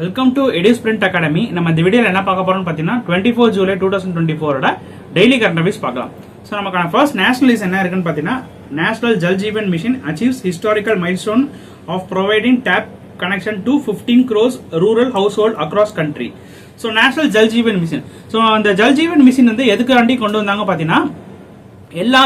Welcome to EduSprint academy. நம்ம இந்த வீடியோல என்ன பார்க்க போறோம்னு பார்த்தீங்கன்னா 24 ஜூலை 2024 டெய்லி கரண்ட் அஃபேர்ஸ் பார்க்கலாம். ஸோ நமக்கான ஃபர்ஸ்ட் நேஷனல் நியூஸ் என்ன இருக்குன்னு பார்த்தீங்கன்னா, national Jal Jeevan mission achieves historical milestone of providing tap connection to 15 crores rural household across country. So national Jal Jeevan mission. So அந்த ஜல் ஜீவன் மிஷன் வந்து எதுக்காண்டி கொண்டு வந்தாங்க பார்த்தீங்கன்னா, எல்லா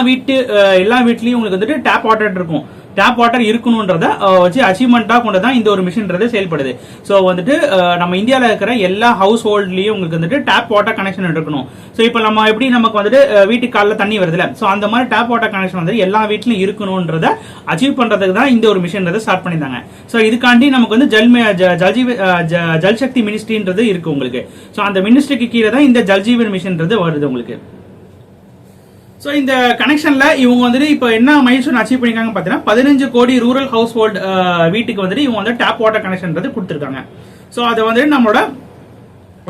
வீட்லயும் உங்களுக்கு வந்துட்டு டேப் வாட்டர் இருக்கும். டேப் வாட்டர் இருக்கணும்ன்றத வச்சு அச்சீவ்மெண்டா கொண்டு தான் இந்த ஒரு மிஷின்றது செயல்படுது. ஸோ வந்துட்டு நம்ம இந்தியாவில் இருக்கிற எல்லா ஹவுஸ் ஹோல்ட்லயும் உங்களுக்கு வந்துட்டு டேப் வாட்டர் கனெக்ஷன் இருக்கணும். ஸோ இப்போ நம்ம எப்படி நமக்கு வந்துட்டு வீட்டுக்கு காலைல தண்ணி வருதுல, ஸோ அந்த மாதிரி டேப் வாட்டர் கனெக்ஷன் வந்து எல்லா வீட்லயும் இருக்கணும்ன்றத அச்சீவ் பண்றதுக்கு தான் இந்த ஒரு மிஷின்றது ஸ்டார்ட் பண்ணியிருந்தாங்க. ஸோ இதுக்காண்டி நமக்கு வந்து ஜல் சக்தி மினிஸ்ட்ரின்றது இருக்கு உங்களுக்கு. ஸோ அந்த மினிஸ்ட்ரிக்கு கீழே தான் இந்த ஜல் ஜீவன் மிஷின்றது வருது உங்களுக்கு. ஸோ இந்த கனெக்ஷன்ல இவங்க வந்துட்டு இப்போ என்ன மைல்ஸ்டோன் அச்சீவ் பண்ணிருக்காங்க பார்த்தீங்கன்னா, 15 கோடி ரூரல் ஹவுஸ் ஹோல்ட் வீட்டுக்கு வந்துட்டு இவங்க வந்து டேப் வாட்டர் கனெக்ஷன் கொடுத்துருக்காங்க. ஸோ அதை வந்துட்டு நம்மளோட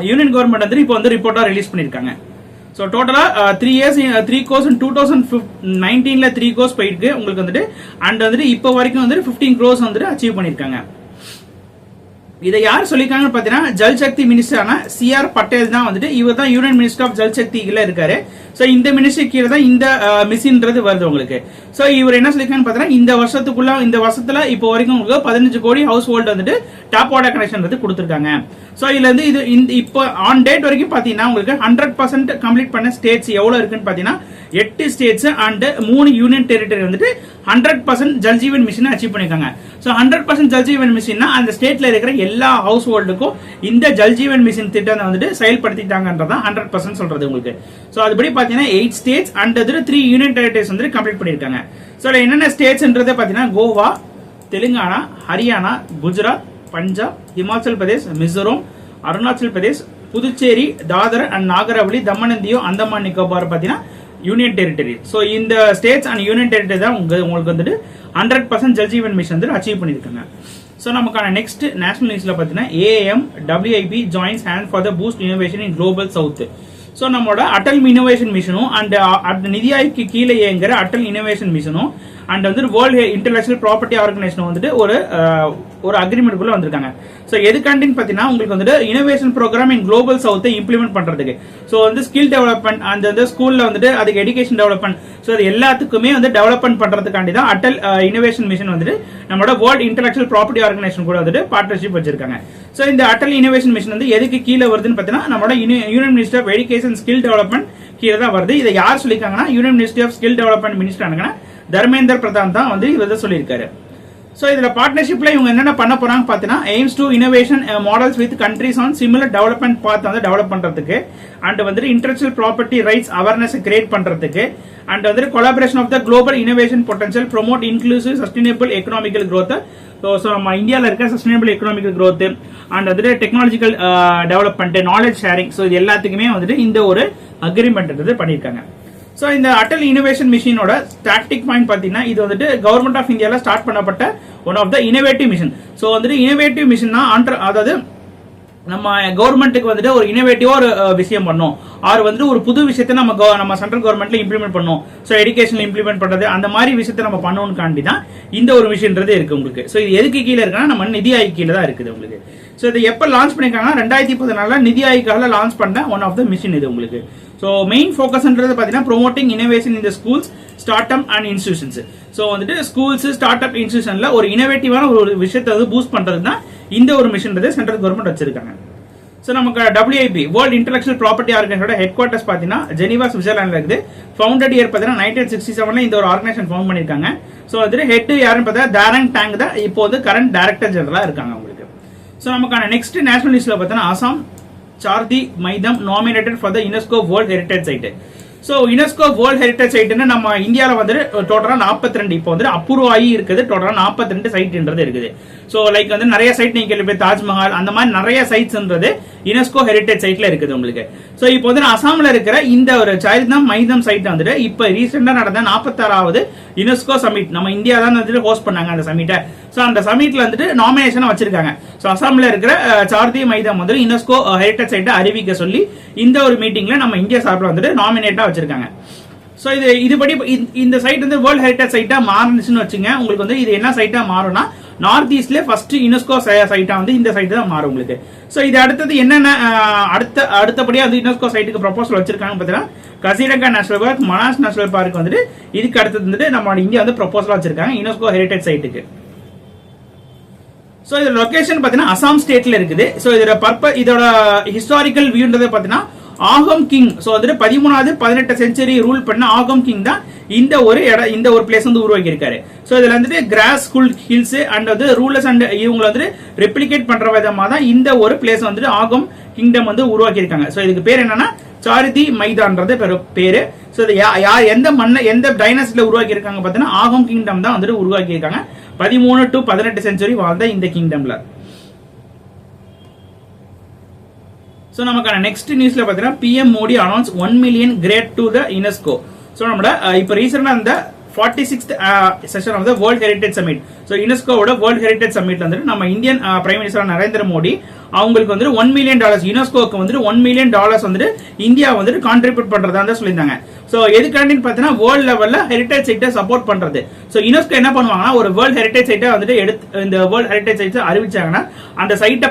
யூனியன் கவர்மெண்ட் வந்து இப்போ வந்து ரிப்போர்ட்டா ரிலீஸ் பண்ணிருக்காங்க. ஸோ டோட்டலா 3 crores 2019 3 crores போயிருக்கு உங்களுக்கு வந்துட்டு. அண்ட் வந்துட்டு இப்போ வரைக்கும் வந்துட்டு 15 crores வந்துட்டு அச்சீவ் பண்ணிருக்காங்க. இதை யார் சொல்லிருக்காங்கன்னு பாத்தீங்கன்னா, ஜல் சக்தி மினிஸ்டரான CR பட்டேல் தான் வந்துட்டு, இவர் தான் union minister of Jal Shakti கீழே இருக்காரு. சோ இந்த மினிஸ்ட்ரி கீழே தான் இந்த மிஷின்றது வருது உங்களுக்கு. சோ இவர் என்ன சொல்லிருக்கான்னு பாத்தீங்கன்னா, இந்த வருஷத்துல இப்போ வரைக்கும் உங்களுக்கு 15 கோடி ஹவுஸ் ஹோல்ட் வந்துட்டு டாப் வாட்டர் கனெக்ஷன் கொடுத்திருக்காங்க. சோ இதுல இருந்து இது இப்போ ஆன் டேட் வரைக்கும் பாத்தீங்கன்னா உங்களுக்கு 100% கம்ப்ளீட் பண்ண ஸ்டேட்ஸ் எவ்வளவு இருக்குன்னு பாத்தீங்கன்னா 8 ஸ்டேட்ஸ் அண்ட் 3 யூனியன் டெரிட்டரி வந்துட்டு 100% ஜல் ஜீவன் மிஷன் அச்சீவ் பண்ணிருக்காங்க. சோ 100% ஜல் ஜீவன் மிஷன் அந்த ஸ்டேட்ல இருக்கிற எல்லா ஹவுஸ் ஹோல்டுக்கும் இந்த ஜல் ஜீவன் மிஷன் திட்டத்தை வந்துட்டு செயல்படுத்திட்டாங்கன்றதான் 100% சொல்றது உங்களுக்கு. சோ அதுபடி பாத்தீங்கன்னா 8 ஸ்டேட்ஸ் அண்ட் 3 யூனியன் டெரிட்டரிஸ் வந்து கம்ப்ளீட் பண்ணிருக்காங்க. சோ என்னென்ன ஸ்டேட்ஸ்ன்றதை பாத்தீங்கன்னா, கோவா, தெலுங்கானா, ஹரியானா, குஜராத், பஞ்சாப், ஹிமாச்சல் பிரதேஷ், மிசோரம், அருணாச்சல் பிரதேஷ், புதுச்சேரி, தாதர் அண்ட் நாகர்ஹாவேலி, தமன் அண்ட் தியோ, அந்தமான் நிக்கோபார் பாத்தீங்கன்னா யூனியன் டெரிட்டரி. சோ இந்த ஸ்டேட்ஸ் அண்ட் யூனியன் டெரிட்டரி தான் உங்களுக்கு வந்துட்டு 100% ஜல் ஜீவன் மிஷன் வந்து அச்சீவ் பண்ணிருக்காங்க. சோ நமக்கான நெக்ஸ்ட் நேஷனல் நியூஸ்ல பாத்தீங்கன்னா, AAMWIP joins hand for the boost innovation in global south. So நம்மளோட அட்டல் இனோவேஷன் மிஷனும் அண்ட் நிதி ஆயோக்கு கீழே இயங்குற அட்டல் இனோவேஷன் மிஷனும் அண்ட் வந்து வேர்ல்டு இன்டெலக்சுவல் ப்ராப்பர்ட்டி ஆர்கனைசேஷன் வந்துட்டு ஒரு அக்ரிமெண்ட் குள்ள வந்திருக்காங்க. சோ எதுக்காண்டின்னு பாத்தீங்கன்னா, உங்களுக்கு வந்துட்டு இனோவேஷன் ப்ரோக்ராம் இன் குளோபல் சவுத்தை இம்ப்ளிமெண்ட் பண்றதுக்கு. சோ வந்து ஸ்கில் டெவலப்மெண்ட் அந்த ஸ்கூல்ல வந்துட்டு அதுக்கு எஜுகேஷன் டெவலப்மெண்ட், சோ அது எல்லாத்துக்குமே வந்து டெவலப்மெண்ட் பண்றதுக்காண்டி தான் அட்டல் இனோவேஷன் மிஷன் வந்துட்டு நம்மளோட வேர்ல்டு இன்டெலக்சுவல் ப்ராப்பர்ட்டி ஆர்கனைசேஷன் கூட வந்துட்டு பார்ட்னர்ஷிப் வச்சிருக்காங்க. சோ இந்த அட்டல் இனோவேஷன் மிஷன் வந்து எதுக்கு கீழே வருதுன்னு பாத்தீங்கன்னா, நம்மளோட union minister of education skill development கீழே தான் வருது. இதை யார் சொல்லிருக்காங்கன்னா, union ministry of skill development minister Dharmendra Pradhan தான் வந்து இவர் சொல்லியிருக்காரு. சோ இதுல பார்ட்னர்ஷிப்ல இவங்க என்னென்ன பண்ண போறாங்க பாத்தீங்கன்னா, aims to innovation models with countries on similar development path வந்து டெவலப் பண்றதுக்கு அண்ட் வந்துட்டு intellectual property rights awareness create பண்றதுக்கு அண்ட் வந்துட்டு collaboration of the global innovation potential promote inclusive sustainable economical growth. So நம்ம இந்தியாவில் இருக்க சஸ்டைனபிள் எக்கனாமிக்கல் growth அண்ட் வந்துட்டு technological development, knowledge sharing, so இது எல்லாத்துக்குமே வந்துட்டு இந்த ஒரு அக்ரிமெண்ட் பண்ணியிருக்காங்க. சோ இந்த அட்டல் இனோவேஷன் மிஷனோட ஸ்டாட்டிக் பாயிண்ட் பாத்தீங்கன்னா, இது வந்துட்டு கவர்மெண்ட் ஆஃப் இந்தியால ஸ்டார்ட் பண்ணப்பட்ட one of the innovative mission. So வந்துட்டு இனோவேட்டிவ் மிஷன்னா அதாவது நம்ம கவர்மெண்ட்டுக்கு வந்துட்டு ஒரு இனோவேட்டிவா ஒரு விஷயம் பண்ணோம், ஆர் வந்து ஒரு புது விஷயத்தை நம்ம சென்ட்ரல் கவர்மெண்ட்ல இம்ப்ளிமெண்ட் பண்ணோம். சோ எஜுகேஷன்ல இம்ப்ளிமெண்ட் பண்றது அந்த மாதிரி விஷயத்தை நம்ம பண்ணணும்காண்டி தான் இந்த ஒரு விஷயம்ன்றது இருக்கு உங்களுக்கு. சோ இது எதுக்கு கீழே இருக்குன்னா, நம்ம நிதி ஆயோக் கீழே தான் இருக்குது உங்களுக்கு. சோ இதை எப்ப லான்ச் பண்ணிருக்காங்கன்னா, 2014 நிதி ஆயோக்கால லான்ச் பண்ண ஒன் ஆஃப் த மிஷன் இது உங்களுக்கு. சோ மெயின் ஃபோக்கஸ்ன்றது பாத்தீங்கன்னா, promoting innovation in the schools, start up and institutions. So வந்துட்டு ஸ்கூல்ஸ், ஸ்டார்ட் அப், இன்ஸ்டிடியூஷன்ல ஒரு இனோவேட்டிவான ஒரு விஷயத்தை வந்து பூஸ்ட் பண்றது தான் இந்த ஒரு மிஷன்றது சென்ட்ரல் கவர்மெண்ட் வச்சிருக்காங்க. சோ நமக்கு WIP வேர்ல்ட் இன்டெலக்சுவல் ப்ராப்பர்ட்டி ஆர்கனைசேஷனோட ஹெட் குவார்ட்டர்ஸ் பாத்தீங்கன்னா ஜெனீவா, சுவிட்சர்லாந்துல இருக்குது. ஃபவுண்டட் இயர் பாத்தீங்கன்னா 1967 இந்த ஒரு ஆர்கனைசேஷன் ஃபவுண்ட் பண்ணிருக்காங்க. சோ அதுல ஹெட் யாருன்னு பார்த்தா தாரங் டாங் தான் இப்போ வந்து கரண்ட் டைரக்டர் ஜெனரலா இருக்காங்க உங்களுக்கு. சோ நமக்கான நெக்ஸ்ட் நேஷனல் நியூஸ்ல பார்த்தீங்கன்னா, Assam Charaideo Moidam nominated for the UNESCO world heritage site. So UNESCO world heritage சைட்னு நம்ம இந்தியாவில் வந்துட்டு டோட்டலா 42 இப்போ வந்து அப்ரூவ் ஆகி இருக்குது. டோட்டலா 42 சைட்ன்றது இருக்குது. சோ லைக் வந்து நிறைய சைட் நீங்க கேள்வி, தாஜ்மஹால் அந்த மாதிரி நிறைய சைட்ஸ்ன்றது யுனெஸ்கோ ஹெரிட்டேஜ் சைட்ல இருக்குது உங்களுக்கு. சோ இப்போ வந்து அசாம்ல இருக்கிற இந்த ஒரு சாரிதம் மைதம் சைட் வந்துட்டு இப்ப ரீசெண்டா நடந்த 46வது யுனெஸ்கோ சமிட் நம்ம இந்தியா தான் வந்துட்டு ஹோஸ்ட் பண்ணாங்க அந்த சமிட்டை. சோ அந்த சமிட்ல வந்துட்டு நாமினேஷன் வச்சிருக்காங்க. சோ அசாம்ல இருக்கிற சார்தி மைதம் வந்து யுனெஸ்கோ ஹெரிட்டேஜ் சைட்டை அறிவிக்க சொல்லி இந்த ஒரு மீட்டிங்ல நம்ம இந்தியா சார்பில் வந்துட்டு நாமினேட்டா வச்சிருக்காங்க. சோ இதுபடி இந்த சைட் வந்து வேர்ல்ட் ஹெரிட்டேஜ் சைட்டா மாறுச்சுன்னு வச்சுங்க. உங்களுக்கு வந்து இது என்ன சைட்டா மாறும்னா, நார்த் ஈஸ்ட்ல ஃபர்ஸ்ட் யுனெஸ்கோ சைட்டா வந்து இந்த சைட் தான் மாறும் உங்களுக்கு. சோ இது அடுத்தது என்னென்ன அடுத்தபடியா வந்து யுனெஸ்கோ சைட்டுக்கு ப்ரொபோசல் வச்சிருக்காங்க பாத்தீங்கன்னா Kaziranga national park, Manas national park வந்துட்டு இதுக்கு அடுத்தது வந்துட்டு நம்ம இந்தியா வந்து ப்ரொபோசல் வச்சிருக்காங்க யுனெஸ்கோ ஹெரிடேஜ் சைட்டுக்கு. சோ இதோட லொகேஷன் பாத்தீங்கன்னா அசாம் ஸ்டேட்ல இருக்குது. சோ இதோட ஹிஸ்டாரிக்கல் வியூன்றது பாத்தீங்கன்னா ஆகம் கிங், சோ வந்துட்டு 13வது 18 செஞ்சுரி ரூல் பண்ண ஆகம் கிங் தான் இந்த ஒரு பிளேஸ் வந்து உருவாக்கி இருக்காரு. சோ இதுல வந்துட்டு கிராஸ் ஸ்கூல் ஹில்ஸ் அண்ட் வந்து ரூலர்ஸ் அண்ட் இவங்க வந்து ரெப்ளிகேட் பண்ற விதமா தான் இந்த ஒரு பிளேஸ் வந்துட்டு ஆகம் கிங்டம் வந்து உருவாக்கி இருக்காங்க. சோ இதுக்கு பேர் என்னன்னா சாரிதி மைதான்றது பேரு. சோ இது யார் எந்த டைனாஸ்டில உருவாக்கி இருக்காங்க பாத்தீங்கன்னா ஆகம் கிங்டம் தான் வந்துட்டு உருவாக்கி இருக்காங்க 13 to 18 செஞ்சுரி வாழ்ந்த இந்த கிங்டம்ல. சோ நமக்கான நெக்ஸ்ட் நியூஸ்ல பாத்தீங்கன்னா PM Modi announce 1 million grant to the UNESCO. So நம்மளோட இப்ப ரீசெண்டா அந்த 46th session of the world heritage summit, so யுனெஸ்கோவோட வேர்ல்ட் ஹெரிடேஜ் சமிட்ல வந்து நம்ம Indian prime minister Narendra Modi அவங்களுக்கு வந்து $1 million யுனெஸ்கோக்கு வந்து $1 million வந்து இந்தியா வந்து கான்ட்ரிபியூட் பண்றதா சொல்லியிருந்தாங்க. சோ எதுக்காண்டின்னு பாத்தீங்கன்னா வேர்ல்ட் லெவல்ல ஹெரிடேஜ் சைட்டை சப்போர்ட் பண்றது. சோ யுனெஸ்கோ என்ன பண்ணுவாங்கன்னா ஒரு வேர்ல்ட் ஹெரிடேஜ் சைட்டை வந்துட்டு இந்த வேர்ல்ட் ஹெரிடேஜ் சைட்ஸ் அறிவிச்சாங்கன்னா அந்த சைட்டை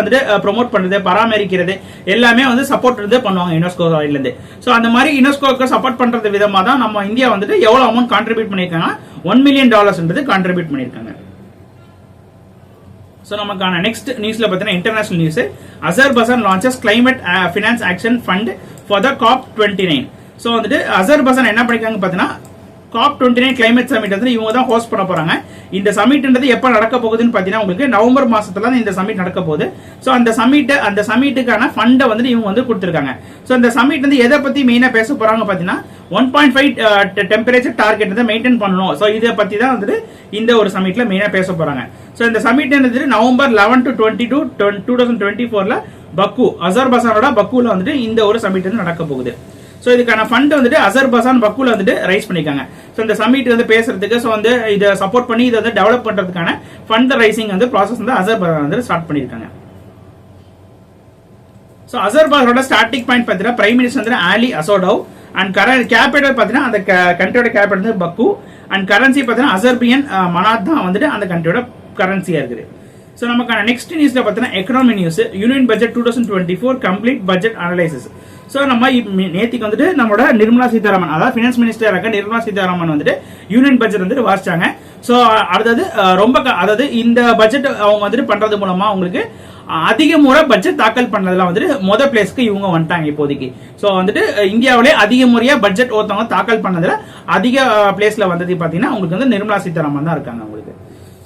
வந்துட்டு ப்ரொமோட் பண்றது, பராமரிக்கிறது எல்லாமே வந்து சப்போர்ட் வந்து பண்ணுவாங்க யுனெஸ்கோ சைட்ல இருந்து. சோ அந்த மாதிரி யுனெஸ்கோக்கு சப்போர்ட் பண்றது விதமா தான் நம்ம இந்தியா வந்துட்டு எவ்வளவு அமௌண்ட் கான்ட்ரிபியூட் பண்ணிருக்காங்க $1 million கான்ட்ரிபியூட் பண்ணிருக்காங்க. சோ நமக்கான நெக்ஸ்ட் நியூஸ்ல பாத்தீங்கன்னா international news, Azerbaijan launches climate finance action fund for the COP29. So வந்துட்டு அசர்பைஜான் என்ன பண்ணிருக்காங்க பாத்தீங்கன்னா COP29 கிளைமேட் சமிட் வந்து இவங்க தான் ஹோஸ்ட் பண்ண போறாங்க. இந்த சமிட்ன்றது எப்ப நடக்க போகுதுன்னு பாத்தீங்கன்னா உங்களுக்கு நவம்பர் மாசத்துல இந்த சமிட் நடக்க போகுது. சோ அந்த சமிட்டுக்கான ஃபண்டை வந்து இவங்க வந்து கொடுத்திருக்காங்க. சோ இந்த சமிட் வந்து எதை பத்தி மெயினா பேச போறாங்க பாத்தீங்கன்னா 1.5 டெம்பரேச்சர் டார்கெட் வந்து மெயின்டைன் பண்ணணும். சோ இதை பத்தி தான் வந்துட்டு இந்த ஒரு சமிட்ல மெயினா பேச போறாங்க. சோ இந்த சமிட் வந்து நவம்பர் 11 to 22 2024ல பக்கு, அசர்பைஜானோட பக்குல வந்துட்டு இந்த ஒரு சமிட் வந்து நடக்க போகுது. சோ இதுக்கான ஃபண்ட் வந்துட்டு அசர்பைஜான் பக்குல வந்துட்டு ரைஸ் பண்ணிருக்காங்க. சோ இந்த சமிட் வந்து பேசுறதுக்கு, சோ வந்து இதை சப்போர்ட் பண்ணி இதை வந்து டெவலப் பண்றதுக்கான ஃபண்ட் ரைசிங் வந்து ப்ராசஸ் வந்து அசர்பைஜான் வந்து ஸ்டார்ட் பண்ணிருக்காங்க. சோ அசர்பைஜானோட ஸ்டார்டிங் பாயிண்ட் பாத்தீங்கன்னா பிரைம் மினிஸ்டர் வந்து ஆலி அசோடோவ் அண்ட் கேபிட்டல் பாத்தீங்கன்னா அந்த கண்ட்ரியோட கேபிட்டல் வந்து பக்கு அண்ட் கரன்சி பாத்தீங்கன்னா அசர்பியன் மனாத் தான் வந்துட்டு அந்த கண்ட்ரியோட கரன்சியா இருக்குது. சோ நமக்கான நெக்ஸ்ட் நியூஸ்ல பாத்தீங்கன்னா economy news, union budget 2024 complete budget analysis. So நம்ம நேத்திக்கு வந்துட்டு நம்மளோட நிர்மலா சீதாராமன், அதாவது பினான்ஸ் மினிஸ்டர் இருக்க நிர்மலா சீதாராமன் வந்துட்டு யூனியன் பட்ஜெட் வந்துட்டு வாசிச்சாங்க. சோ அதாவது இந்த பட்ஜெட் அவங்க வந்துட்டு பண்றது மூலமா உங்களுக்கு அதிக முறை பட்ஜெட் தாக்கல் பண்ணதுல வந்துட்டு முதல் பிளேஸ்க்கு இவங்க வந்துட்டாங்க இப்போதைக்கு. சோ வந்துட்டு இந்தியாவிலே அதிக முறையா பட்ஜெட் ஒருத்தவங்க தாக்கல் பண்ணதுல அதிக பிளேஸ்ல வந்தது பாத்தீங்கன்னா உங்களுக்கு வந்து நிர்மலா சீதாராமன் தான் இருக்காங்க உங்களுக்கு.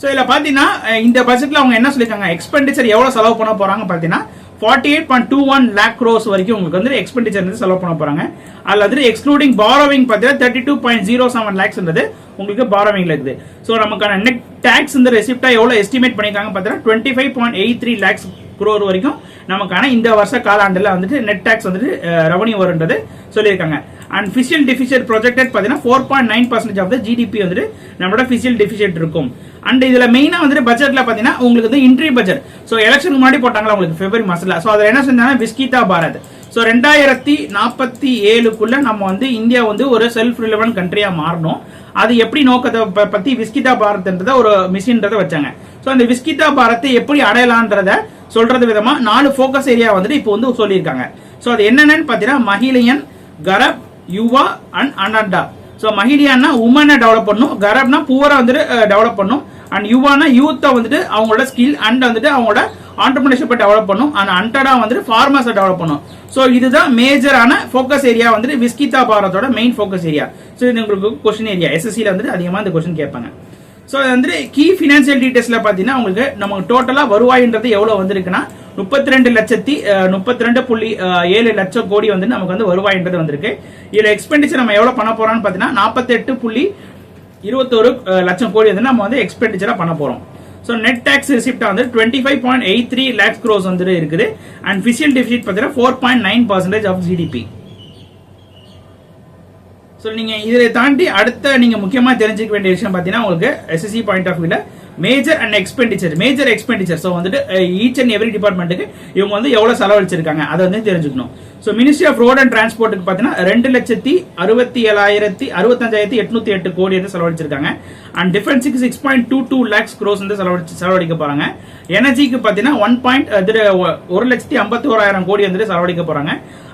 சோ இதுல பாத்தீங்கன்னா இந்த பட்ஜெட்ல அவங்க என்ன சொல்லிருக்காங்க, எக்ஸ்பெண்டிச்சர் எவ்வளவு செலவு பண்ண போறாங்க பாத்தீங்கன்னா 48.21 lakh crores வரைக்கும் உங்களுக்கு வந்து எக்ஸ்பெண்டிச்சர் வந்து செலவு பண்ண போறாங்க. அதுல வந்து எக்ஸ்க்ளூடிங் பாரோவிங் பாத்தீங்கன்னா 32.07 lakhs உங்களுக்கு பாரோவிங்ல இருக்குது. சோ நமக்கான நெட் டாக்ஸ் இந்த ரெசிப்டா எவ்வளவு எஸ்டிமேட் பண்ணிருக்காங்க பாத்தீங்கன்னா 25.83 lakhs crore வரைக்கும் நமக்கான இந்த வருஷ காலாண்டுல வந்துட்டு நெட் டாக்ஸ் வந்துட்டு ரெவன்யூ வரும்ன்றது சொல்லியிருக்காங்க. அண்ட் ஃபிஷியல் டெபிசிட் ப்ரொஜெக்டட் பாத்தீங்கன்னா 4.9% ஆஃப் த ஜிடிபி வந்துட்டு நம்மளோட ஃபிஷியல் டெபிசிட் இருக்கும். அண்ட் இதுல மெயினா வந்துட்டு பட்ஜெட்ல பாத்தீங்கன்னா உங்களுக்கு வந்து இன்ட்ரி பட்ஜெட், சோ எலெக்ஷனுக்கு முன்னாடி போட்டாங்களா உங்களுக்கு பிப்ரவரி மாசத்துல, சோ அதுல என்ன செஞ்சாங்கன்னா விஸ்கிதா பாரத், சோ 2047க்குள்ள நம்ம வந்து இந்தியா வந்து ஒரு செல்ஃப் ரிலவென்ட் கண்ட்ரியா மாறணும். அது எப்படி நோக்கத்தை பத்தி விஸ்கிதா பாரத்ன்றத ஒரு மிஷின்றத வச்சாங்க. சோ அந்த விஸ்கிதா பாரத் எப்படி அடையலான்றத சொல்றது விதமா 4 ஃபோக்கஸ் ஏரியா வந்துட்டு இப்போ வந்து சொல்லியிருக்காங்க. சோ அது என்னென்னு பாத்தீங்கன்னா மகிழியன், கரப், யுவா அண்ட் அனண்டா. சோ மகிழியான்னா உமனை டெவலப் பண்ணும், கரப்னா புவரை வந்துட்டு டெவலப் பண்ணும், அண்ட் யுவானா யூத்தை வந்துட்டு அவங்களோட ஸ்கில் அண்ட் வந்துட்டு அவங்களோட ஆண்டர்பிரினர்ஷிப்பை டெவலப் பண்ணும், அண்ட் அண்டடா வந்துட்டு ஃபார்மர்ஸை டெவலப் பண்ணும். சோ இதுதான் மேஜரான ஃபோக்கஸ் ஏரியா வந்துட்டு விஸ்கிதா பாரத்தோட மெயின் ஃபோக்கஸ் ஏரியா. சோ இது உங்களுக்கு கொஸ்டின் ஏரியா எஸ்எஸ்சில வந்துட்டு அதிகமா இந்த கொஸ்டின் கேட்பாங்க. சோ வந்து கீ பினான்சியல் டீடைல்ஸ்ல பாத்தீங்கன்னா உங்களுக்கு நமக்கு டோட்டலா வருவாயின்றது எவ்வளவு வந்திருக்குன்னா 32.7 லட்சம் கோடி வந்து நமக்கு வந்து வருவாயின்றது வந்திருக்கு. இதுல எக்ஸ்பெண்டிச்சர் நம்ம எவ்வளவு பண்ண போறோம்னு பாத்தீங்கன்னா 48.21 லட்சம் கோடி வந்து நம்ம வந்து எக்ஸ்பெண்டிச்சரா பண்ண போறோம். சோ நெட் டாக்ஸ் ரிசிப்ட் வந்து 25.83 lakhs crores வந்து இருக்குது. அண்ட் ஃபிஷியல் டெபிசிட் பாத்தீங்கன்னா 4.9% ஆஃப் ஜிடிபி. சோ நீங்க இதை தாண்டி அடுத்த நீங்க முக்கியமா தெரிஞ்சுக்க வேண்டிய விஷயம் பாத்தீங்கன்னா உங்களுக்கு எஸ்எஸ்சி பாயிண்ட் ஆஃப் வியூல மேஜர் எக்ஸ்பெண்டிச்சர் சோ வந்துட்டு ஈச் அண்ட் எவ்ரி டிபார்ட்மெண்ட்டுக்கு இவங்க வந்து எவ்வளவு செலவழிச்சிருக்காங்க அதை வந்து தெரிஞ்சுக்கணும். So ministry of road and டிரான்ஸ்போர்ட்டுக்கு பாத்தீங்கன்னா 2,67,65,808 கோடி வந்து செலவழிச்சிருக்காங்க. அண்ட் டிஃபென்ஸுக்கு 6.22 lakhs crores வந்து செலவழிக்க போறாங்க. எனர்ஜிக்கு பார்த்தீங்கன்னா 1,51,51,000 கோடி வந்து செலவழிக்க போறாங்க.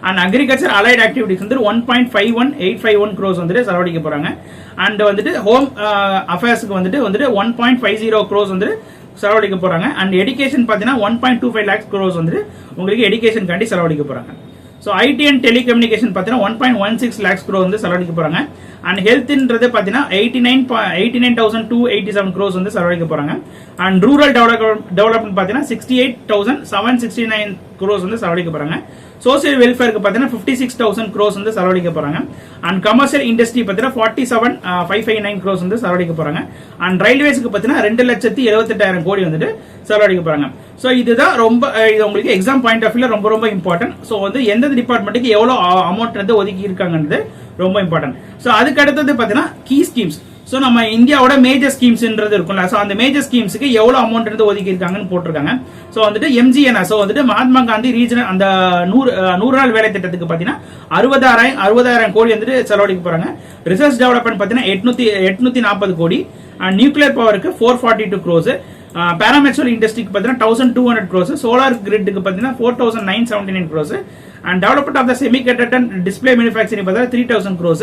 அண்ட் அக்ரிகல்ச்சர் அலைட் ஆக்டிவிட்டிஸ் வந்து 1.51851 crores வந்து செலவழிக்க போறாங்க. அண்ட் வந்துட்டு ஹோம் அஃபேர்ஸ்க்கு வந்துட்டு 1.50 crores வந்து செலவழிக்க போறாங்க. அண்ட் எஜுகேஷன் பார்த்தீங்கன்னா 1.25 lakhs crores வந்து உங்களுக்கு எஜுகேஷன் காண்டி செலவழிக்க போறாங்க. ஸோ ஐடி அண்ட் டெலிகம்யூனிகேஷன் பார்த்தீங்கன்னா 1.16 lakhs crores வந்து செலவழிக்க போறாங்க. அண்ட் ஹெல்த்ன்றது பார்த்தீங்கன்னா 89,287 crores வந்து செலவழிக்க போறாங்க. அண்ட் ரூரல் டெவலப்மெண்ட் பார்த்தீங்கன்னா 68,769 crores வந்து செலவழிக்க போறாங்க. சோசியல் வெல்ஃபேருக்கு பார்த்தீங்கன்னா 56,000 crores வந்து செலவழிக்க போறாங்க. அண்ட் கமர்ஷியல் இண்டஸ்ட்ரி பார்த்தீங்கன்னா 47,559 crores வந்து செலவழிக்க போறாங்க. அண்ட் ரயில்வேஸ்க்கு பார்த்தீங்கன்னா 2,78,000 கோடி வந்துட்டு செலவழிக்க போறாங்க. ஸோ இதுதான் ரொம்ப இது உங்களுக்கு எக்ஸாம் பாயிண்ட் ஆஃப் வியூல ரொம்ப ரொம்ப இம்பார்ட்டன்ட். ஸோ வந்து எந்த டிபார்ட்மெண்ட்டுக்கு எவ்வளோ அமௌண்ட் வந்து ஒதுக்கி இருக்காங்கன்றது ரொம்ப இம்பார்ட்டன்ட். ஸோ அதுக்கு அடுத்தது பார்த்தீங்கன்னா கீ ஸ்கீம்ஸ். ஸோ நம்ம இந்தியாவோட மேஜர் ஸ்கீம்ஸ்ன்றது இருக்கும்ல, ஸோ அந்த மேஜர் ஸ்கீம்ஸுக்கு எவ்வளோ அமௌண்ட் இருந்து ஒதுக்கி இருக்காங்கன்னு போட்டிருக்காங்க. ஸோ வந்துட்டு எம்ஜிஎன்ஆர், ஸோ வந்துட்டு மகாத்மா காந்தி ரீஜனல் அந்த 100 நாள் வேலை திட்டத்துக்கு பார்த்தீங்கன்னா 60,000 கோடி வந்துட்டு செலவழிக்க போறாங்க. ரிசர்ச் டெவலப்மெண்ட் பார்த்தீங்கன்னா 840 கோடி. Nuclear பவருக்கு 442 crores. பாராமெட்ரோல் இண்டஸ்ட்ரிக்கு பார்த்தீங்கன்னா 1,200 crores. சோலார் கிரிட்டுக்கு பார்த்தீங்கன்னா 4,979 crores. And development of the semiconductor display manufacturing பார்த்தீங்கன்னா 3,000 crores.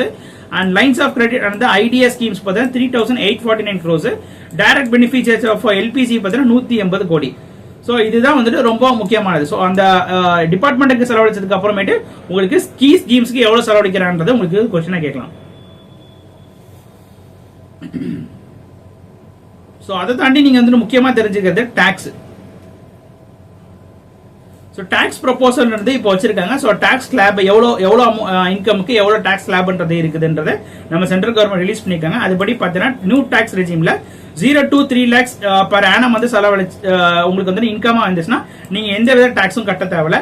And lines of credit and idea schemes பார்த்தீங்கன்னா 3,849 crores. Direct beneficiaries of LPC பார்த்தீங்கன்னா 180 கோடி. ஸோ இதுதான் வந்துட்டு ரொம்ப முக்கியமானது. ஸோ அந்த டிபார்ட்மெண்ட்டுக்கு செலவழிச்சதுக்கு அப்புறமேட்டு உங்களுக்கு கீ ஸ்கீம்ஸ்க்கு எவ்வளவு செலவழிக்கிறான்றது உங்களுக்கு கொஸ்டினா கேட்கலாம். ஸோ அதை தாண்டி நீங்க வந்து முக்கியமா தெரிஞ்சுக்கிறது டாக்ஸ். ஸோ டாக்ஸ் ப்ரொபோசல் இப்போ வச்சிருக்காங்க. ஸோ டாக்ஸ் ஸ்லாப் எவ்வளோ இன்கமுக்கு எவ்வளோ டாக்ஸ் ஸ்லாப்ன்றது இருக்குதுன்றதை நம்ம சென்ட்ரல் கவர்மெண்ட் ரிலீஸ் பண்ணிருக்காங்க. அதுபடி பார்த்தீங்கன்னா நியூ டாக்ஸ் ரெஜிம்ல 0 to 3 lakhs பர் ஆனம் வந்து செலவழிச்சு உங்களுக்கு வந்து இன்கமா வந்துச்சுன்னா நீங்க எந்த வித டாக்ஸும் கட்ட தேவையில்ல.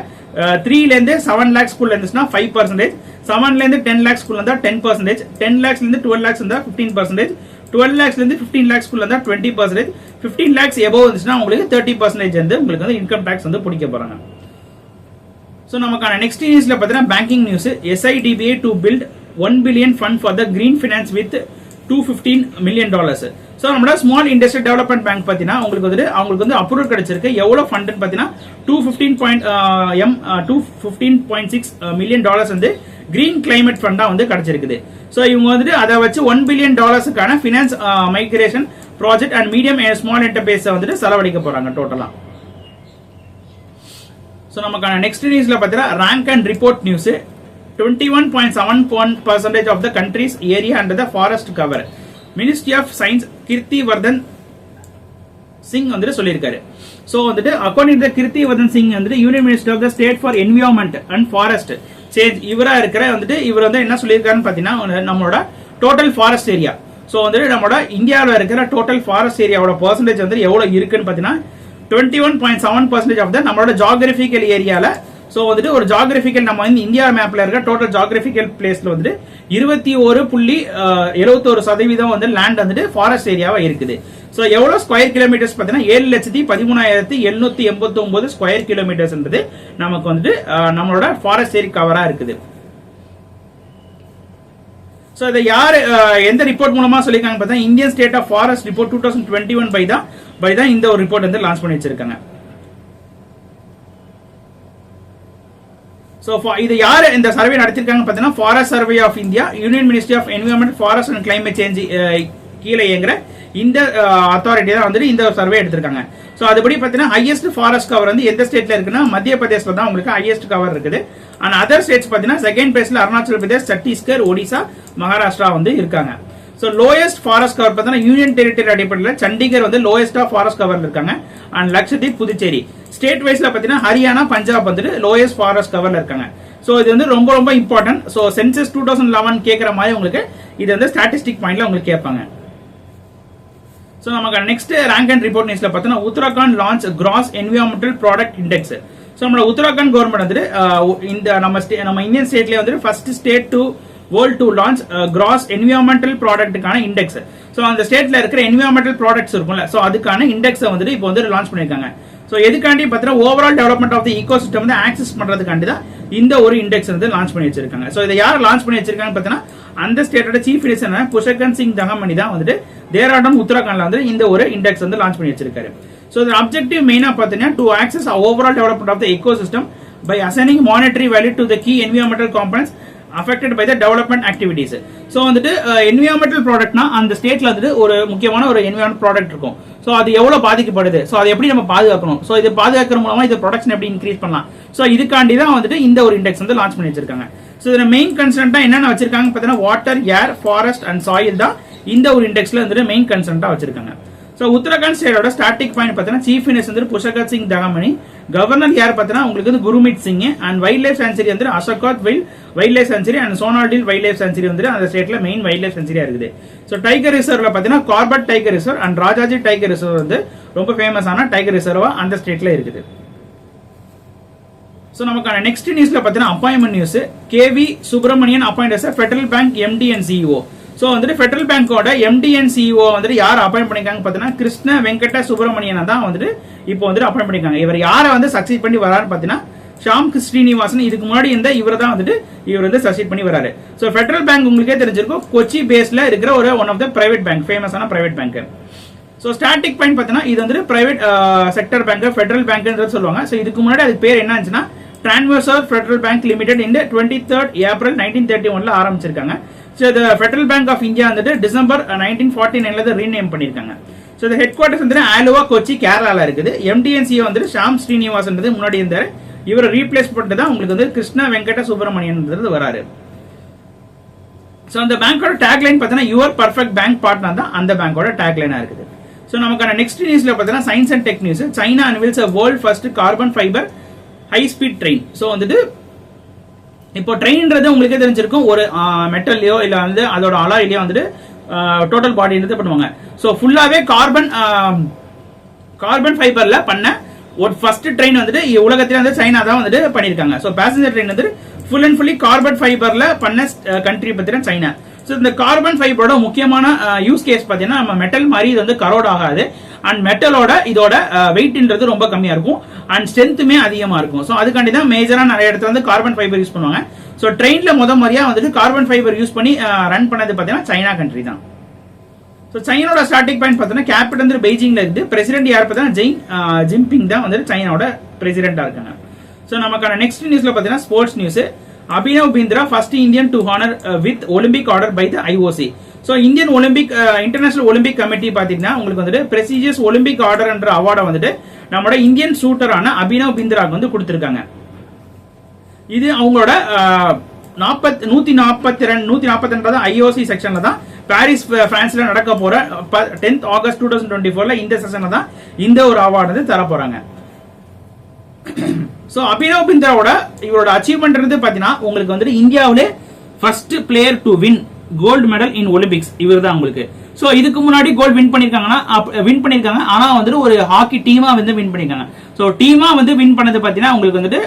3 ல 7 lakhs குள்ள இருந்துச்சுன்னா 5%, 7 ல 10 lakhs குள்ள இருந்தா 10%, 10 lakhs ல 12 lakhs இருந்தா 15%, 12 lakhs ல 15 lakhs குள்ள இருந்தா 20%, 15 lakhs above வந்துச்சுன்னா உங்களுக்கு 30% வந்து உங்களுக்கு வந்து இன்கம் டாக்ஸ் வந்து பிடிக்க போறாங்க. ஸோ நமக்கான நெக்ஸ்ட் நியூஸ்ல பார்த்தீங்கன்னா banking news. SIDBI to build 1 billion fund for the green finance with $215 million. So நம்மளோட ஸ்மால் இண்டஸ்ட்ரி டெவலப்மெண்ட் பேங்க் பார்த்தீங்கன்னா அவங்களுக்கு வந்து அப்ரூவல் கிடைச்சிருக்கு. எவ்வளோ ஃபண்டுன்னு பார்த்தீங்கன்னா $215.6 million வந்து கிரீன் கிளைமேட் ஃபண்டா வந்து கிடைச்சிருக்குது. ஸோ இவங்க வந்துட்டு அதை வச்சு $1 billion finance migration project and medium and small enterprise வந்துட்டு செலவழிக்க போறாங்க டோட்டலா. ஸோ நமக்கான நெக்ஸ்ட் நியூஸ்ல பார்த்தீங்கன்னா rank and report news. 21.71% of the country's area under the forest cover. Ministry of Science Kirtivardan Singh வந்துட்டு சொல்லியிருக்காரு. ஸோ வந்துட்டு அக்கார்டிங் டு கிருத்திவர்தன் சிங் வந்துட்டு union minister of the state for environment and forest change இவரா இருக்கிற வந்துட்டு இவர் வந்து என்ன சொல்லியிருக்காருன்னு பார்த்தீங்கன்னா நம்மளோட டோட்டல் ஃபாரஸ்ட் ஏரியா. ஸோ வந்துட்டு நம்மளோட இந்தியாவில் இருக்கிற டோட்டல் ஃபாரஸ்ட் ஏரியாவோட பர்சன்டேஜ் வந்து எவ்வளவு இருக்குன்னு பார்த்தீங்கன்னா 21.7% ஆஃப் த நம்மளோட ஜியோகிராபிக்கல் ஏரியால. ஸோ வந்துட்டு ஒரு ஜியோகிராபிக்கல் நம்ம வந்து இந்தியா மேப்ல இருக்க டோட்டல் ஜியோகிராபிக்கல் பிளேஸ்ல வந்துட்டு 21.71% வந்து லேண்ட் வந்துட்டு ஃபாரஸ்ட் ஏரியாவா இருக்குது. ஸோ எவ்வளவு ஸ்கொயர் கிலோமீட்டர்ஸ் பார்த்தீங்கன்னா 7,13,789 ஸ்கொயர் கிலோமீட்டர்ஸ்ன்றது நமக்கு வந்துட்டு நம்மளோட ஃபாரஸ்ட் ஏரியா கவரா இருக்குது. ஸோ இதை யார் எந்த ரிப்போர்ட் மூலமா சொல்லியிருக்காங்க பார்த்தா Indian state of forest report 2021 by தான் இந்த ஒரு ரிப்போர்ட் வந்து லான்ச் பண்ணி வச்சிருக்காங்க. ஸோ இது யார் இந்த சர்வே நடத்திருக்காங்க பார்த்தீங்கன்னா forest survey of India, union ministry of environment forest and climate change கீழே இயங்குற இந்த அத்தாரிட்டி தான் வந்துட்டு இந்த சர்வே எடுத்திருக்காங்க. ஸோ அதுபடி பார்த்தீங்கன்னா ஹையஸ்ட் ஃபாரஸ்ட் கவர் வந்து எந்த ஸ்டேட்ல இருக்குன்னா மத்திய பிரதேஷ்ல தான் உங்களுக்கு ஹையஸ்ட் கவர் இருக்குது. அண்ட் அதர் ஸ்டேட்ஸ் பார்த்தீங்கன்னா செகண்ட் பிளேஸ்ல அருணாச்சல் பிரதேஷ், சத்தீஸ்கர், ஒடிசா, மகாராஷ்டிரா வந்து இருக்காங்க. ஸோ லோயஸ்ட் ஃபாரஸ்ட் கவர் பார்த்தீங்கன்னா யூனியன் டெரிட்டரி அடிப்படையில் சண்டிகர் வந்து லோயஸ்டா ஃபாரஸ்ட் கவர்ல இருக்காங்க. அண்ட் லட்சத்தீப், புதுச்சேரி ஸ்டேட் வைஸ்ல பார்த்தீங்கன்னா ஹரியானா, பஞ்சாப் வந்துட்டு லோயஸ்ட் ஃபாரஸ்ட் கவர்ல இருக்காங்க. ஸோ இது வந்து ரொம்ப ரொம்ப இம்பார்ட்டன்ட். ஸோ சென்சஸ் 2011 கேட்கிற மாதிரி உங்களுக்கு இது வந்து ஸ்டாட்டிஸ்டிக் பாயிண்ட்ல உங்களுக்கு கேட்பாங்க. ஸோ நமக்கு நெக்ஸ்ட் ரேங்க் அண்ட் ரிப்போர்ட் நியூஸ்ல பார்த்தீங்கன்னா Uttarakhand launch gross environmental product index. So நம்மளோட உத்தரகாண்ட் கவர்மெண்ட் வந்துட்டு இந்த நம்ம இந்தியன் ஸ்டேட்லயே வந்துட்டு first state to world to launch gross environmental ப்ராடக்ட்டுக்கான இண்டெக்ஸ். ஸோ அந்த ஸ்டேட்ல இருக்கிற என்விரான்மெண்டல் ப்ராடக்ட்ஸ் இருக்கும்ல, ஸோ அதுக்கான இண்டெக்ஸை வந்துட்டு இப்போ வந்து லான்ச் பண்ணிருக்காங்க. ஸோ எதுக்காண்டி பார்த்தீங்கன்னா overall development of the ecosystem வந்து ஆக்சஸ் பண்றதுக்காண்டி தான் இந்த ஒரு இண்டெக்ஸ் வந்து லான்ச் பண்ணி வச்சிருக்காங்க. ஸோ இதை யார் லான்ச் பண்ணி வச்சிருக்காங்க பார்த்தீங்கன்னா அந்த ஸ்டேட்டோட சீஃப் மினிஸ்டர் புஷகன் சிங் தகமணி தான் வந்துட்டு தேராடன் உத்தரகாண்ட்ல வந்து இந்த ஒரு இண்டெக்ஸ் வந்து லான்ச் பண்ணி வச்சிருக்காரு. ஸோ இந்த அப்ஜெக்டிவ் மெயினா பார்த்தீங்கன்னா to access overall development of the ecosystem by assigning monetary value to the key environmental components affected by the development activities. So வந்துட்டு environmental productனா அந்த ஸ்டேட்ல வந்துட்டு ஒரு முக்கியமான ஒரு environmental product இருக்கும். ஸோ அது எவ்வளவு பாதிக்கப்படுது, ஸோ அதை எப்படி நம்ம பாதுகாக்கணும், ஸோ இது பாதுகாக்கிற மூலமா இது ப்ரொடக்ஷன் எப்படி இன்க்ரீஸ் பண்ணலாம், ஸோ இதுக்காண்டி தான் வந்துட்டு இந்த ஒரு இண்டெக்ஸ் வந்து லான்ச் பண்ணி வச்சிருக்காங்க. ஸோ இதுல மெயின் கன்சர்ன்டா என்னென்ன வச்சிருக்காங்க பார்த்தீங்கன்னா water, air, forest and soil தான் இந்த ஒரு இண்டெக்ஸ்ல வந்துட்டு மெயின் கன்சர்ன்டா வச்சிருக்காங்க. ஸோ உத்தரகாண்ட் ஸ்டேட்டோட ஸ்டாட்டிக் பாயிண்ட் பார்த்தீங்கன்னா சீஃப் மினிஸ்டர் வந்து புஷகத் சிங் தகமணி, கவர்னர் யார் பார்த்தீங்கன்னா உங்களுக்கு வந்து Gurmit Singh, and wildlife sanctuary வந்து Askot wildlife sanctuary and சோனால்டில் வைல்ட் லைஃப் சான்ச்சுரி வந்து அந்த ஸ்டேட்ல மெயின் வைல்ட் லைஃப் சான்ச்சுரியா இருக்குது. ஸோ டைகர் ரிசர்வ்ல பார்த்தீங்கன்னா Corbett tiger reserve and Rajaji tiger reserve வந்து ரொம்ப ஃபேமஸான டைகர் ரிசர்வா அந்த ஸ்டேட்ல இருக்குது. ஸோ நமக்கான நெக்ஸ்ட் நியூஸ்ல பார்த்தீங்கன்னா appointment news. K V Subramanian appoint as Federal Bank MD and CEO. So வந்துட்டு ஃபெடரல் பேங்கோட எம்டி அண்ட் சிஇஓ வந்துட்டு யார் அப்பாயிண்ட் பண்ணிருக்காங்க பார்த்தீங்கன்னா கிருஷ்ண வெங்கட சுப்பிரமணியனை தான் வந்துட்டு இப்போ வந்துட்டு அப்பாயிண்ட் பண்ணிருக்காங்க. இவர் யாரை வந்து சக்சீட் பண்ணி வராருன்னு பார்த்தீங்கன்னா ஷாம் ஸ்ரீனிவாசன். இதுக்கு முன்னாடி இந்த இவர் தான் வந்துட்டு இவர் வந்து சக்சீட் பண்ணி வராரு. ஸோ ஃபெடரல் பேங்க் உங்களுக்கே தெரிஞ்சிருக்கும் கொச்சி பேஸ்ல இருக்கிற ஒரு one of the private bank, ஃபேமஸான private bank. So static point பார்த்தீங்கன்னா இது வந்துட்டு பிரைவேட் செக்டர் பேங்க், ஃபெடரல் பேங்க்ன்றது சொல்லுவாங்க. ஸோ இதுக்கு முன்னாடி அதுக்கு பேர் என்ன இருந்துச்சுன்னா டிரான்ஸ்வர்சல் ஃபெடரல் பேங்க் லிமிடெட் இந்த 23rd April 1931 ஆரம்பிச்சிருக்காங்க. ஸோ இந்த ஃபெடரல் பேங்க் ஆஃப் இந்தியா வந்துட்டு டிசம்பர் 1949 ரீநேம் பண்ணிருக்காங்க. ஸோ இந்த ஹெட் குவார்டர்ஸ் வந்து ஆலுவா, கொச்சி, கேரளால இருக்குது. எம்டிஎன்சிஓ வந்துட்டு ஷாம் ஸ்ரீனிவாசன் முன்னாடி இருந்தாரு. இவரை ரீப்ளேஸ் பண்ணிட்டு தான் உங்களுக்கு வந்து கிருஷ்ண வெங்கட சுப்பிரமணியன் வராரு. ஸோ அந்த பேங்கோட டேக்லைன் பார்த்தீங்கன்னா யுவர் பர்ஃபெக்ட் பேங்க் பார்ட்னர் தான் அந்த பேங்கோட டேக்லைனா இருக்குது. ஸோ நமக்கான நெக்ஸ்ட் நியூஸ்ல பார்த்தீங்கன்னா science and tech news. China unveils world first carbon fibre high speed train. So வந்துட்டு இப்போ ட்ரெயின்ன்றது உங்களுக்கே தெரிஞ்சிருக்கும், ஒரு மெட்டல்லையோ இல்ல வந்து அதோட அலாயிலையோ வந்துட்டு டோட்டல் பாடி பண்ணுவாங்க. ஸோ ஃபுல்லாவே கார்பன் ஃபைபர்ல பண்ண ஒரு ஃபர்ஸ்ட் ட்ரெயின் வந்துட்டு உலகத்திலே வந்து சைனா தான் வந்துட்டு பண்ணிருக்காங்க. ஸோ பேசஞ்சர் ட்ரெயின் வந்து ஃபுல் அண்ட் ஃபுல்லி கார்பன் ஃபைபர்ல பண்ண கண்ட்ரி பார்த்தீங்கன்னா சைனா. ஸோ இந்த கார்பன் ஃபைபரோட முக்கியமான யூஸ் கேஸ் பார்த்தீங்கன்னா நம்ம மெட்டல் மாதிரி இது வந்து கரோட் ஆகாது, அண்ட் மெட்டலோட இதோட வெயிட்ன்றது ரொம்ப கம்மியா இருக்கும், அண்ட் ஸ்ட்ரென்த்துமே அதிகமா இருக்கும். ஸோ அதுக்காண்டி தான் மேஜரா நிறைய இடத்துல வந்து கார்பன் ஃபைபர் யூஸ் பண்ணுவாங்க. ஸோ ட்ரெயின்ல முறையா வந்துட்டு கார்பன் ஃபைபர் யூஸ் பண்ணி ரன் பண்ணது பார்த்தீங்கன்னா சைனா கண்ட்ரி தான். ஸோ சைனாவோட ஸ்டார்டிங் பாயிண்ட் பார்த்தீங்கன்னா கேபிட்டல் வந்து பெய்ஜிங்ல இருக்குது. பிரசிடென்ட் யார் பார்த்தீங்கன்னா ஜின்பிங் தான் வந்துட்டு சைனாவோட பிரசிடென்டா இருக்காங்க. ஸோ நமக்கான நெக்ஸ்ட் நியூஸ்ல பார்த்தீங்கன்னா sports news. Abhinav Bindra first Indian to honour with Olympic order by the IOC. So Indian Olympic international Olympic committee பார்த்தீங்கன்னா உங்களுக்கு வந்துட்டு பிரசிஜியஸ் ஒலிம்பிக் ஆர்டர் என்ற அவார்டை வந்துட்டு நம்மளோட இந்தியன் ஷூட்டரான அபினவ் பிந்த்ராக்கு வந்து கொடுத்திருக்காங்க. இது அவங்களோட 142 ஐஓசி செக்ஷன்ல தான் பாரிஸ் பிரான்ஸ்ல நடக்க போற 10th August 2024 இந்த செஷன்ல தான் இந்த ஒரு அவார்டு வந்து தர போறாங்க. சோ அபினவ் பிந்த்ராவோட இவரோட அச்சீவ்மெண்ட் இருந்து பாத்தீங்கன்னா உங்களுக்கு வந்துட்டு இந்தியாவிலே first player to win gold medal in Olympics இவர் தான் உங்களுக்கு. சோ இதுக்கு முன்னாடி கோல்டு வின் பண்ணிருக்காங்க, ஆனா வந்துட்டு ஒரு ஹாக்கி டீமா வந்து வின் பண்ணிருக்காங்க. சோ டீமா வந்து வின் பண்ணது பாத்தீங்கன்னா உங்களுக்கு வந்துட்டு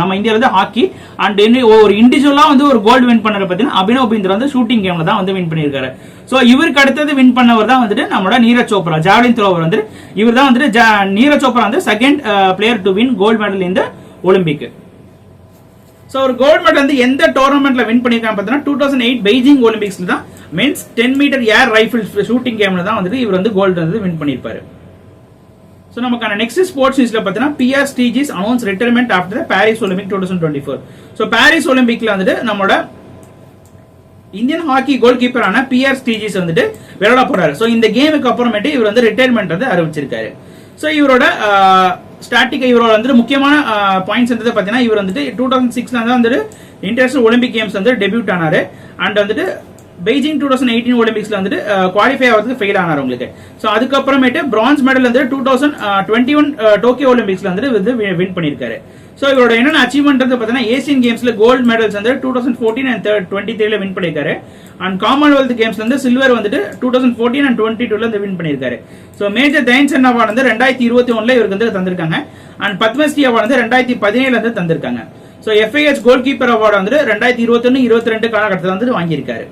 நம்ம இந்தியால வந்து ஹாக்கி, அண்ட் ஒரு இண்டிவிஜுவலா வந்து ஒரு கோல்டு வின் பண்ணது பாத்தீங்கன்னா அபினவ் பிந்த்ரா வந்து ஷூட்டிங் கேம்ல தான் வந்து வின் பண்ணிருக்காரு. சோ இவருக்கு அடுத்தது வின் பண்ணவர் தான் வந்துட்டு நம்மளோட நீரஜ் சோப்ரா, ஜாவலின் த்ரோவர் வந்து இவர் தான் வந்துட்டு நீரஜ் சோப்ரா வந்து second player to win gold medal இந்த ஒலிம்பிக். சோ ஒரு கோல்ட் மெடல் வந்து எந்த டோர்னமெண்ட்ல வின் பண்ணிருக்காங்க பார்த்தீங்கன்னா 2008 பெய்ஜிங் ஒலிம்பிக்ஸ்ல தான் men's 10 metre air rifle shooting கேம்ல தான் வந்துட்டு இவர் வந்து கோல்டு வந்து வின் பண்ணிருப்பாரு. சோ நமக்கான நெக்ஸ்ட் ஸ்போர்ட்ஸ் நியூஸ்ல பார்த்தீங்கன்னா PRSTG's announce retirement after Paris Olympic 2024. So Paris ஒலிம்பிக்ல வந்துட்டு நம்மளோட இந்தியன் ஹாக்கி கோல் கீப்பரான PRSTG's வந்துட்டு விளையாட போறாரு. சோ இந்த கேமுக்கு அப்புறமேட்டு இவர் வந்து ரிட்டையர்மெண்ட் வந்து அறிவிச்சிருக்காரு. சோ இவரோட இவரோட வந்து முக்கியமான பாயிண்ட்ஸ் வந்து பாத்தீங்கன்னா இவர் வந்துட்டு 2006 தான் வந்துட்டு இன்டர்நேஷனல் ஒலிம்பிக் கேம்ஸ் வந்து டெபியூட் ஆனாரு, அண்ட் வந்துட்டு பெய்ஜிங் 2018 ஒலிம்பிக்ஸ்ல வந்துட்டு குவாலிஃபை ஆகிறதுக்கு ஃபெயில் ஆனார் உங்களுக்கு. சோ அதுக்கப்புறமேட்டு பிரான்ஸ் மெடல் வந்து 2021 டோக்கியோ ஒலிம்பிக்ஸ்ல வந்து வின் பண்ணிருக்காரு. சோ இவரோட என்னென்ன அச்சீவ்மெண்ட் வந்து பாத்தீங்கன்னா ஏசியன் கேம்ஸ்ல கோல்டு மெடல்ஸ் வந்து 2014 and 23ல வின் பண்ணிருக்காரு, அண்ட் காமன்வெல்த் கேம்ஸ்ல வந்து சில்வர் வந்துட்டு 2014 and 22ல வந்து வின் பண்ணிருக்காரு. சோ மேஜர் தயன்சன் அவார்டு வந்து 2021ல இவருக்கு வந்து தந்திருக்காங்க, அண்ட் பத்மஸ்ரீ அவார்டு வந்து 2017ல வந்து தந்திருக்காங்க. So FIH goalkeeper award வந்து 2021-22 காலகட்டத்தில் வந்து வாங்கியிருக்காரு,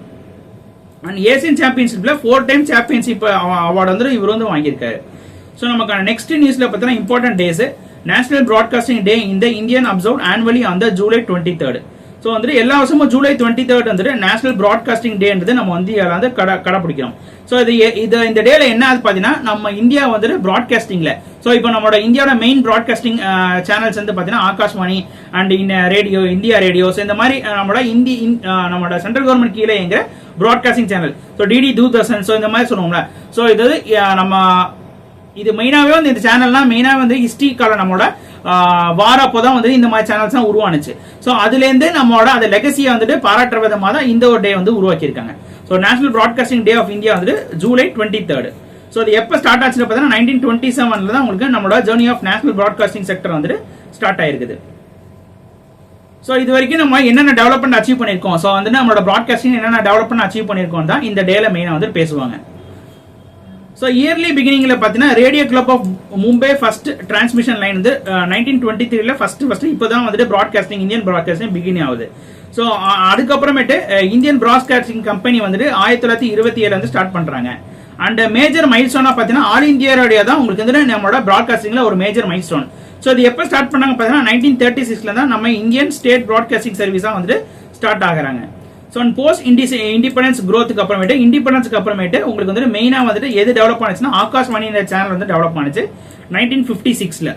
அண்ட் ஏசியன் சாம்பியன்ஷிப்ல 4 டைம் சாம்பியன்ஷிப் அவார்டு வந்து இவர் வந்து வாங்கியிருக்காரு. சோ நமக்கான நெக்ஸ்ட் நியூஸ்ல பார்த்தீங்கன்னா important days. National broadcasting day இந்த Indian observe annually on the July 23rd. So so வந்துட்டு எல்லா வருஷமும் ஜூலை 23 வந்துட்டு நேஷனல் பிராட்காஸ்டிங் டேன்றது நம்ம இந்தியாவில் வந்து கடைப்பிடிக்கிறோம். ஸோ இந்த டேல என்ன ஆகுது பார்த்தீங்கன்னா நம்ம இந்தியா வந்துட்டு பிராட்காஸ்டிங்ல ஸோ இப்போ நம்மளோட இந்தியாவோட மெயின் பிராட்காஸ்டிங் சேனல்ஸ் வந்து பார்த்தீங்கன்னா Akashvani and radio India radios இந்த மாதிரி நம்மளோட சென்ட்ரல் கவர்மெண்ட் கீழே எங்க broadcasting channel so DD Doordarshan so இந்த மாதிரி சொல்லுவோம்ல. ஸோ இது மெயினாவே வந்து இந்த சேனல்லாம் மெயினாக வந்து ஹிஸ்டரி கால நம்மளோட வாரப்போ தான் வந்து இந்த மாதிரி சேனல்ஸ் தான் உருவானுச்சு. ஸோ அதுலேருந்து நம்மளோட அந்த லெகசியை வந்துட்டு பாராட்டுற விதமாக தான் இந்த ஒரு டே வந்து உருவாக்கியிருக்காங்க. So national broadcasting day of India வந்துட்டு ஜூலை 23. ஸோ அது எப்போ ஸ்டார்ட் ஆச்சுன்னு பார்த்தீங்கன்னா 1927 தான் உங்களுக்கு நம்மளோட journey of national broadcasting sector வந்துட்டு ஸ்டார்ட் ஆயிருக்குது. ஸோ இது வரைக்கும் நம்ம என்னென்ன டெவலப்மெண்ட் அச்சீவ் பண்ணியிருக்கோம், ஸோ வந்து நம்மளோட பிராட்காஸ்டிங் என்னென்ன டெவலப்மெண்ட் அச்சீவ் பண்ணியிருக்கோம் தான் இந்த டேல மெயினாக வந்து பேசுவாங்க. ஸோ இயர்லி பிகினிங்ல பார்த்தீங்கன்னா radio club of Mumbai first transmission line வந்து 1923 ஃபர்ஸ்ட் இப்போதான் வந்துட்டு பிராட்காஸ்டிங் இந்தியன் பிராட்காஸ்டிங் பிகின் ஆகுது. ஸோ அதுக்கப்புறமேட்டு இந்தியன் பிராட்காஸ்டிங் கம்பெனி வந்துட்டு 1927 வந்து ஸ்டார்ட் பண்றாங்க. அண்ட் மேஜர் மைல்ஸ்டோனா பார்த்தீங்கன்னா ஆல் இந்தியா ரேடியோ தான் உங்களுக்கு வந்து நம்மளோட பிராட்காஸ்டிங்ல ஒரு மேஜர் மைல்ஸ்டோன். ஸோ இது எப்போ ஸ்டார்ட் பண்ணாங்க பார்த்தீங்கன்னா 1936 தான் நம்ம இந்தியன் ஸ்டேட் பிராட்காஸ்டிங் சர்வீஸா வந்துட்டு ஸ்டார்ட் ஆகுறாங்க. ஸோ போஸ்ட் இண்டிபெண்டன்ஸ் க்ரோத்துக்கு அப்புறமேட்டு உங்களுக்கு வந்து மெயினா வந்துட்டு எது டெவலப் ஆனிச்சுன்னா ஆகாஷ்வாணி சேனல் வந்து டெவலப் ஆனிச்சு 1956.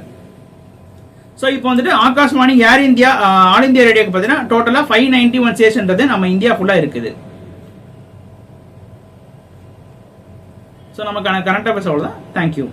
ஸோ இப்போ வந்துட்டு ஆகாஷ்வாணி ஏர் இந்தியா ஆல் இந்தியா ரேடியோக்கு பார்த்தீங்கன்னா டோட்டலா 591 ஸ்டேஷன்றது நம்ம இந்தியா ஃபுல்லா இருக்குது. ஸோ நமக்கான கரண்ட் அஃபேர்ஸ் அவ்வளவுதான். தேங்க்யூ.